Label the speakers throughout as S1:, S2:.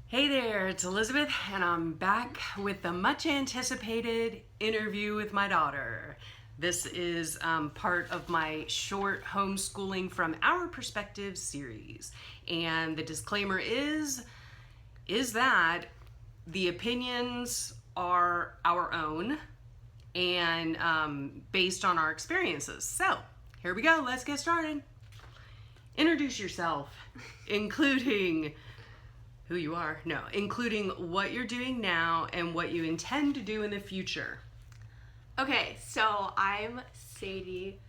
S1: Hey there, it's Elizabeth, and I'm back with the much anticipated interview with my daughter. This is part of my short homeschooling from our perspective series. And the disclaimer is that the opinions are our own and based on our experiences. So here we go, let's get started. Introduce yourself, including who you are, including what you're doing now and what you intend to do in the future.
S2: Okay, so I'm Sadie,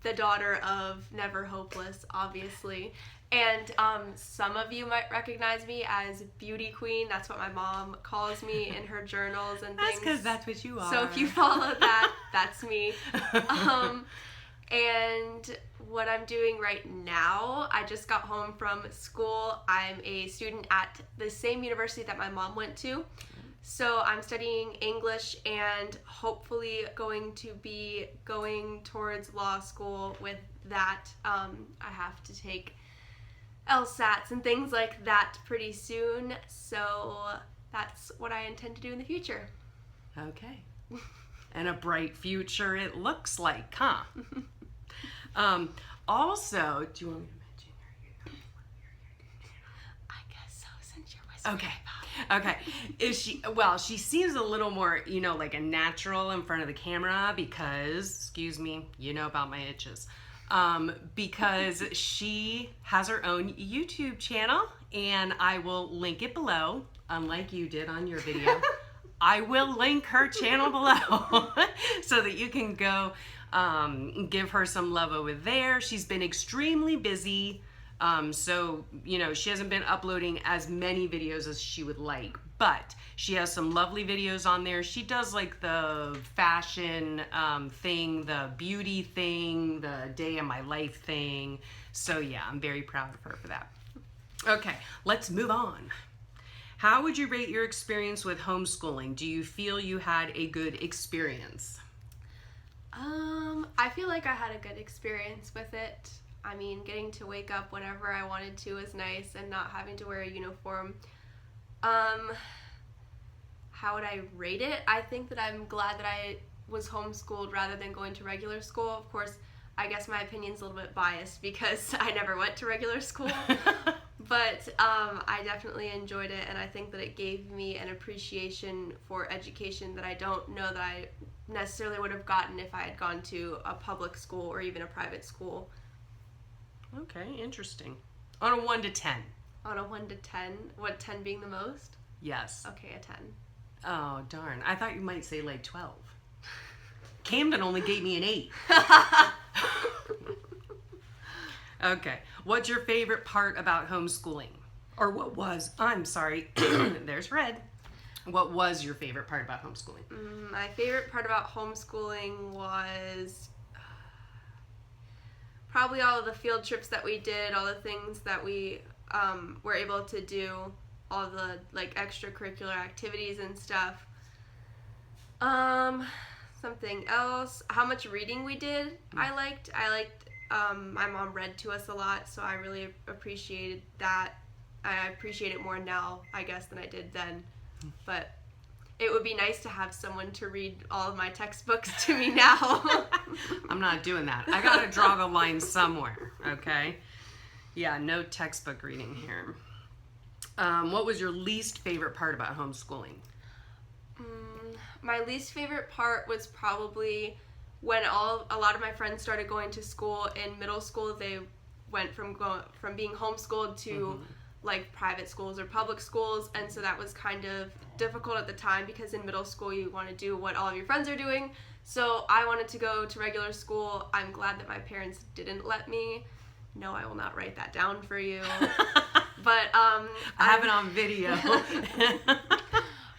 S2: the daughter of Never Hopeless, obviously. And some of you might recognize me as Beauty Queen. That's what my mom calls me in her journals and things.
S1: That's because that's what you are.
S2: So if you follow that, that's me. And what I'm doing right now, I just got home from school. I'm a student at the same university that my mom went to. So I'm studying English and hopefully going to be going towards law school with that. I have to take LSATs and things like that pretty soon. So that's what I intend to do in the future.
S1: Okay. And a bright future it looks like, huh? Also, do you want me to mention your
S2: I guess so, since you're whispering.
S1: Okay. She seems a little more, like a natural in front of the camera because, excuse me, you know about my itches. Because she has her own YouTube channel and I will link it below, unlike you did on your video. I will link her channel below so that you can go give her some love over there. She's been extremely busy. So, she hasn't been uploading as many videos as she would like, but she has some lovely videos on there. She does like the fashion thing, the beauty thing, the day of my life thing. So yeah, I'm very proud of her for that. Okay, let's move on. How would you rate your experience with homeschooling? Do you feel you had a good experience?
S2: I feel like I had a good experience with it. I mean, getting to wake up whenever I wanted to was nice and not having to wear a uniform. How would I rate it? I think that I'm glad that I was homeschooled rather than going to regular school. Of course, I guess my opinion's a little bit biased because I never went to regular school. But I definitely enjoyed it, and I think that it gave me an appreciation for education that I don't know that I necessarily would have gotten if I had gone to a public school or even a private school.
S1: Okay, interesting. On a 1 to 10.
S2: On a 1 to 10? What, 10 being the most?
S1: Yes.
S2: Okay, a 10.
S1: Oh, darn. I thought you might say like 12. Camden only gave me an 8. Okay. What's your favorite part about homeschooling? Or what was? I'm sorry. There's red. What was your favorite part about homeschooling?
S2: My favorite part about homeschooling was probably all of the field trips that we did, all the things that we were able to do, all the like extracurricular activities and stuff. Something else, how much reading we did, I liked. My mom read to us a lot, so I really appreciated that. I appreciate it more now, I guess, than I did then. But it would be nice to have someone to read all of my textbooks to me now.
S1: I'm not doing that. I gotta draw the line somewhere, okay? Yeah, no textbook reading here. What was your least favorite part about homeschooling?
S2: My least favorite part was probably when a lot of my friends started going to school. In middle school, they went from being homeschooled to like private schools or public schools, and so that was kind of difficult at the time because in middle school you want to do what all of your friends are doing. So I wanted to go to regular school. I'm glad that my parents didn't let me. No, I will not write that down for you. But
S1: I have it on video.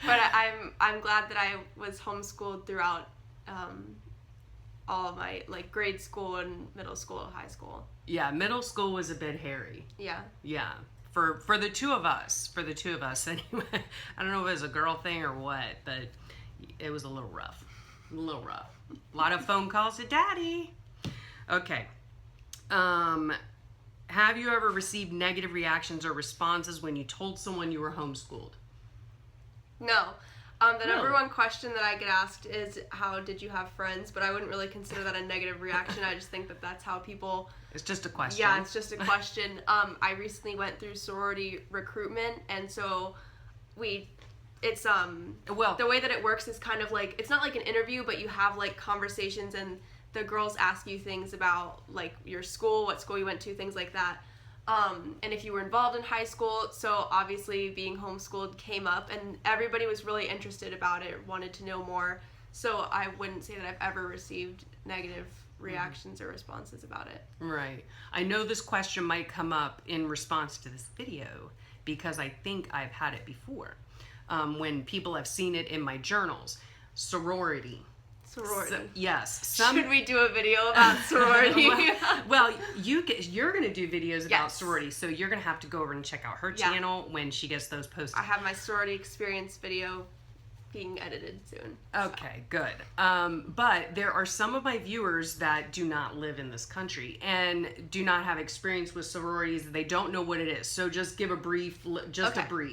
S2: But I'm glad that I was homeschooled throughout all of my like grade school and middle school, high school.
S1: Yeah, middle school was a bit hairy.
S2: Yeah.
S1: Yeah. For the two of us anyway. I don't know if it was a girl thing or what, but it was a little rough. A lot of phone calls to daddy. Okay. Have you ever received negative reactions or responses when you told someone you were homeschooled?
S2: No. The number
S1: Really?
S2: one question that I get asked is, how did you have friends? But I wouldn't really consider that a negative reaction. I just think that that's how people...
S1: It's just a question.
S2: Yeah, it's just a question. I recently went through sorority recruitment, and so it's
S1: Well,
S2: the way that it works is kind of like, it's not like an interview, but you have like conversations, and the girls ask you things about like your school, what school you went to, things like that. And if you were involved in high school. So obviously being homeschooled came up, and everybody was really interested about it, wanted to know more. So I wouldn't say that I've ever received negative reactions or responses about it.
S1: right. I know this question might come up in response to this video because I think I've had it before. When people have seen it in my journals. Sorority.
S2: Sorority.
S1: So, yes.
S2: Should we do a video about sorority?
S1: well, you're going to do videos about
S2: Yes.
S1: sorority, so you're going to have to go over and check out her
S2: Yeah.
S1: channel when she gets those posted.
S2: I have my sorority experience video being edited soon.
S1: Okay, good. But there are some of my viewers that do not live in this country and do not have experience with sororities. They don't know what it is. So just give a brief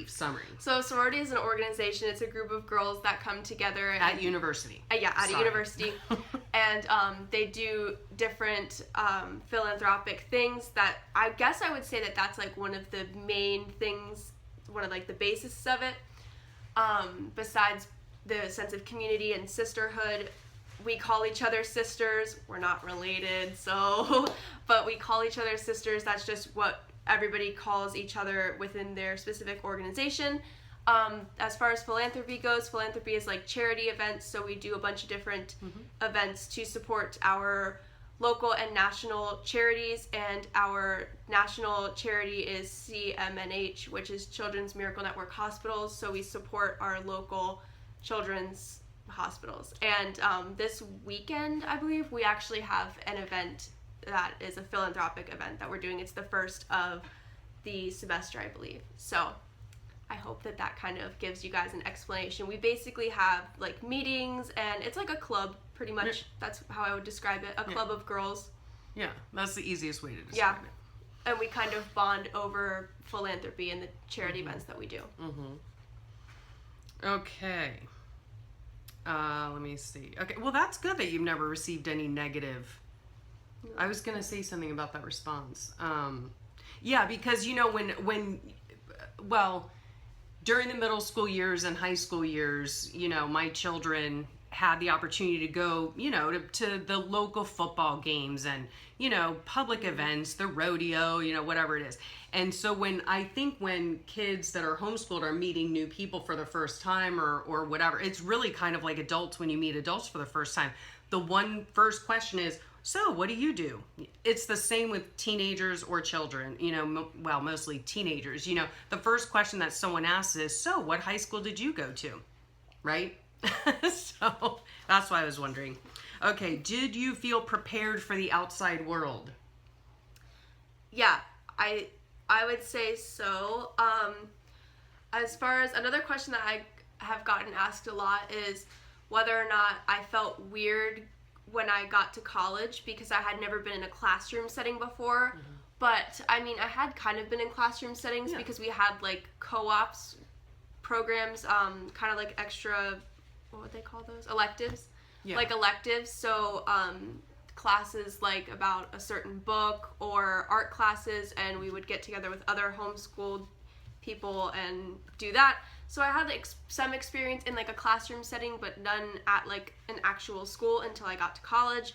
S1: summary.
S2: So sorority is an organization. It's a group of girls that come together
S1: At university.
S2: at a
S1: Sorry.
S2: university, and they do different philanthropic things. That I guess I would say that that's like one of the main things, one of like the basis of it. Besides the sense of community and sisterhood, we call each other sisters. We're not related, so, but we call each other sisters. That's just what everybody calls each other within their specific organization. As far as philanthropy goes, philanthropy is like charity events, so we do a bunch of different events to support our local and national charities, and our national charity is CMNH, which is Children's Miracle Network Hospitals, so we support our local children's hospitals. And this weekend, I believe, we actually have an event that is a philanthropic event that we're doing. It's the first of the semester, I believe. So I hope that that kind of gives you guys an explanation. We basically have like meetings, and it's like a club, pretty much.
S1: Yeah.
S2: That's how I would describe it. A club of girls.
S1: Yeah, that's the easiest way to describe it.
S2: And we kind of bond over philanthropy and the charity events that we do.
S1: Okay. Let me see. Okay, well, that's good that you've never received any negative. I was going to say something about that response. Yeah, because, you know, during the middle school years and high school years, you know, my children had the opportunity to go, you know, to the local football games and, you know, public events, the rodeo, you know, whatever it is. And so when kids that are homeschooled are meeting new people for the first time or whatever, it's really kind of like adults when you meet adults for the first time. The one first question is, so what do you do? It's the same with teenagers or children, you know, mostly teenagers. You know, the first question that someone asks is, so what high school did you go to? Right? So that's why I was wondering. Okay, did you feel prepared for the outside world?
S2: Yeah, I would say so. As far as another question that I have gotten asked a lot is whether or not I felt weird when I got to college, because I had never been in a classroom setting before. But I mean, I had kind of been in classroom settings because we had like co-ops programs, kind of like extra, what would they call those? Electives.
S1: Yeah.
S2: Like electives. So classes like about a certain book or art classes, and we would get together with other homeschooled people and do that. So I had like some experience in like a classroom setting, but none at like an actual school until I got to college.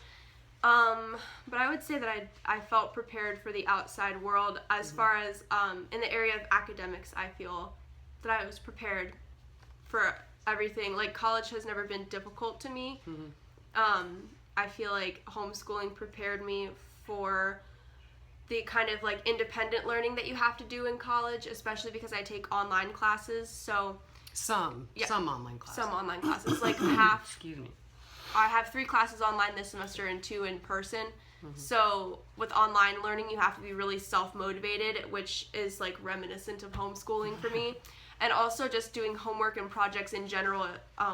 S2: But I would say that I felt prepared for the outside world. As far as in the area of academics, I feel that I was prepared for everything. Like, college has never been difficult to me. I feel like homeschooling prepared me for the kind of like independent learning that you have to do in college, especially because I take online classes. So
S1: some online classes.
S2: Some online classes, like half.
S1: Excuse me.
S2: I have 3 classes online this semester and 2 in person. So with online learning, you have to be really self-motivated, which is like reminiscent of homeschooling for me. And also just doing homework and projects in general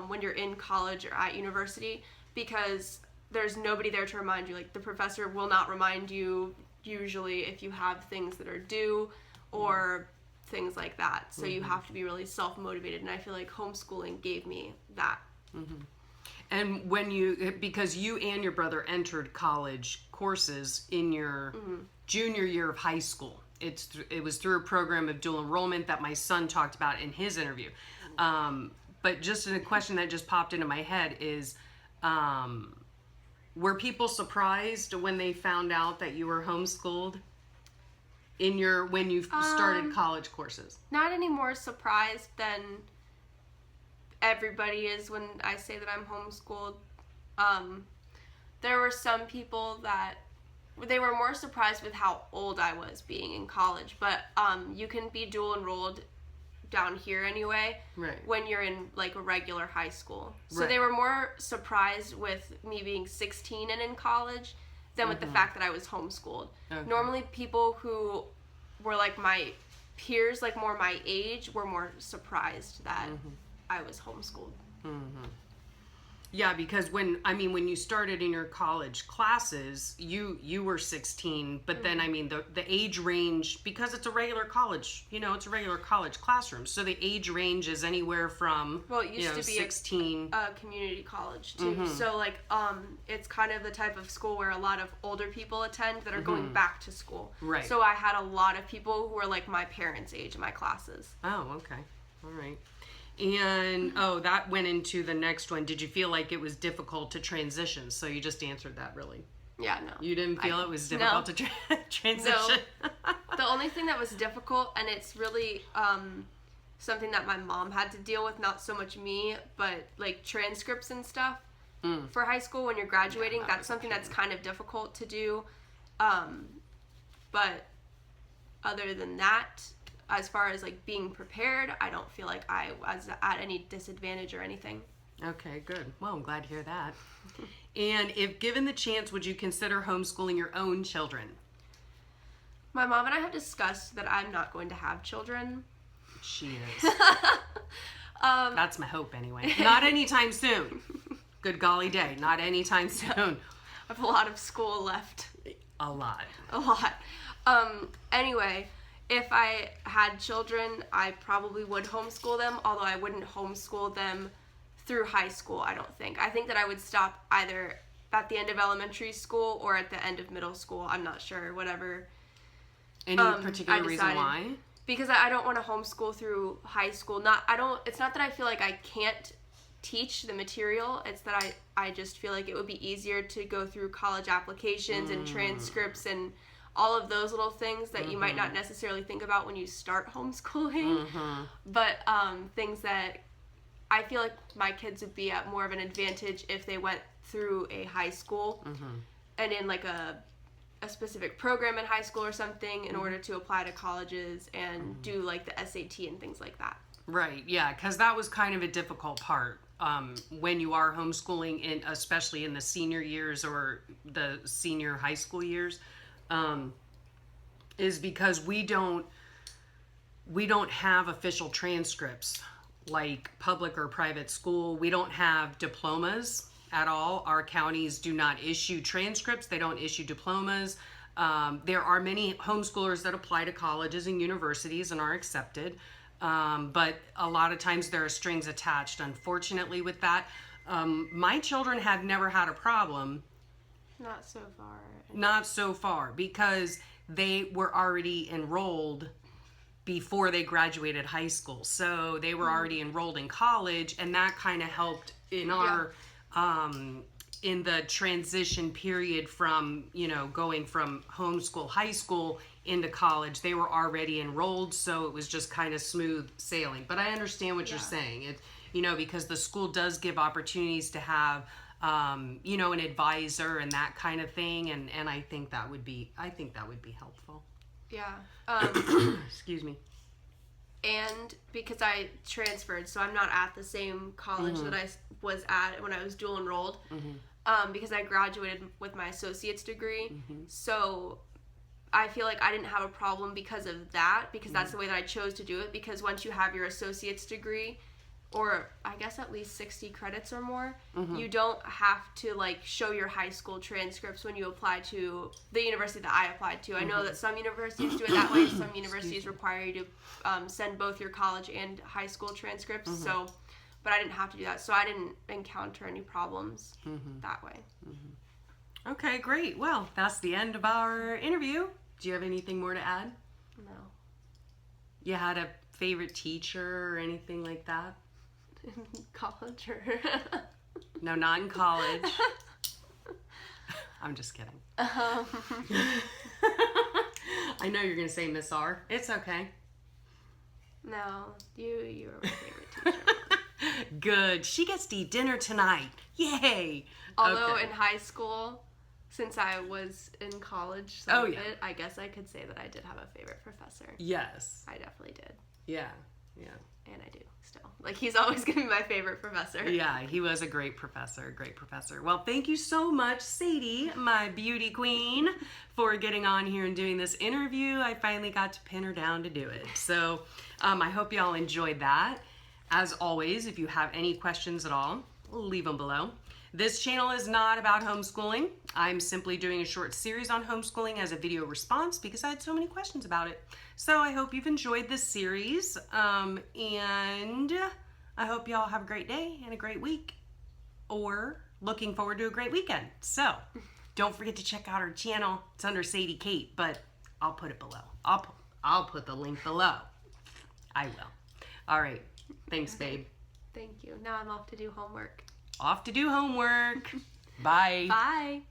S2: when you're in college or at university, because there's nobody there to remind you. Like, the professor will not remind you. usually if you have things that are due or things like that. So you have to be really self-motivated, and I feel like homeschooling gave me that.
S1: And because you and your brother entered college courses in your junior year of high school. It was through a program of dual enrollment that my son talked about in his interview. But just a question that just popped into my head is, were people surprised when they found out that you were homeschooled when you started college courses?
S2: Not any more surprised than everybody is when I say that I'm homeschooled. There were some people that they were more surprised with how old I was being in college, but you can be dual enrolled down here anyway,
S1: right,
S2: when you're in like a regular high school. So
S1: right.
S2: They were more surprised with me being 16 and in college than with the fact that I was homeschooled.
S1: Okay.
S2: Normally people who were like my peers, like more my age, were more surprised that I was homeschooled.
S1: Yeah, because when you started in your college classes, you were 16, but then the age range, because it's a regular college, it's a regular college classroom, so the age range is anywhere from
S2: it used to be
S1: 16
S2: a community college too. So like it's kind of the type of school where a lot of older people attend that are going back to school.
S1: Right.
S2: So I had a lot of people who were like my parents' age in my classes.
S1: Oh, okay. All right. And that went into the next one. Did you feel like it was difficult to transition? So you just answered that, really.
S2: Yeah, no.
S1: You didn't feel it was difficult to transition?
S2: No. The only thing that was difficult, and it's really something that my mom had to deal with, not so much me, but like transcripts and stuff for high school when you're graduating.
S1: Yeah,
S2: that's something that's kind of difficult to do. But other than that, as far as like being prepared, I don't feel like I was at any disadvantage or anything.
S1: Okay, good. Well, I'm glad to hear that. And if given the chance, would you consider homeschooling your own children?
S2: My mom and I have discussed that I'm not going to have children.
S1: She is. That's my hope anyway. Not anytime soon. Good golly day. Not anytime soon.
S2: I have a lot of school left.
S1: A lot.
S2: Anyway, if I had children, I probably would homeschool them, although I wouldn't homeschool them through high school, I don't think. I think that I would stop either at the end of elementary school or at the end of middle school. I'm not sure, whatever.
S1: Any particular reason why?
S2: Because I don't want to homeschool through high school. It's not that I feel like I can't teach the material. It's that I just feel like it would be easier to go through college applications and transcripts and all of those little things that you might not necessarily think about when you start homeschooling. But things that I feel like my kids would be at more of an advantage if they went through a high school and in like a specific program in high school or something in order to apply to colleges and do like the SAT and things like that.
S1: Right, yeah, because that was kind of a difficult part when you are homeschooling, especially in the senior years or the senior high school years, is because we don't have official transcripts like public or private school. We don't have diplomas at all. Our counties do not issue transcripts. They don't issue diplomas. There are many homeschoolers that apply to colleges and universities and are accepted. But a lot of times there are strings attached, unfortunately, with that. My children have never had a problem.
S2: Not so far.
S1: Not so far, because they were already enrolled before they graduated high school. So they were already enrolled in college, and that kind of helped in our in the transition period from, going from homeschool high school into college. They were already enrolled, so it was just kind of smooth sailing. But I understand what you're saying. It, because the school does give opportunities to have an advisor and that kind of thing, and I think that would be helpful.
S2: Yeah.
S1: Excuse me.
S2: And because I transferred, so I'm not at the same college that I was at when I was dual enrolled, because I graduated with my associate's degree. So I feel like I didn't have a problem because of that, because that's the way that I chose to do it. Because once you have your associate's degree, or I guess at least 60 credits or more,
S1: Mm-hmm.
S2: you don't have to like show your high school transcripts when you apply to the university that I applied to. I know that some universities do it that way. Some universities require you to send both your college and high school transcripts. So, but I didn't have to do that. So I didn't encounter any problems that way.
S1: Okay, great. Well, that's the end of our interview. Do you have anything more to add?
S2: No.
S1: You had a favorite teacher or anything like that?
S2: College or...
S1: No, not in college. I'm just kidding. I know you're going to say Miss R. It's okay.
S2: No, you were my favorite teacher.
S1: Good. She gets to eat dinner tonight. Yay.
S2: Although
S1: Okay.
S2: in high school, since I was in college, I guess I could say that I did have a favorite professor.
S1: Yes.
S2: I definitely did.
S1: Yeah.
S2: And I do still. Like, he's always going to be my favorite professor.
S1: Yeah, he was a great professor. Well, thank you so much, Sadie, my beauty queen, for getting on here and doing this interview. I finally got to pin her down to do it. So I hope y'all enjoyed that. As always, if you have any questions at all, leave them below. This channel is not about homeschooling. I'm simply doing a short series on homeschooling as a video response because I had so many questions about it. So I hope you've enjoyed this series, and I hope y'all have a great day and a great week, or looking forward to a great weekend. So don't forget to check out our channel. It's under Sadie Kate, but I'll put it below. I'll put the link below. I will. All right. Thanks, babe.
S2: Thank you. Now I'm off to do homework.
S1: Off to do homework. Bye.
S2: Bye.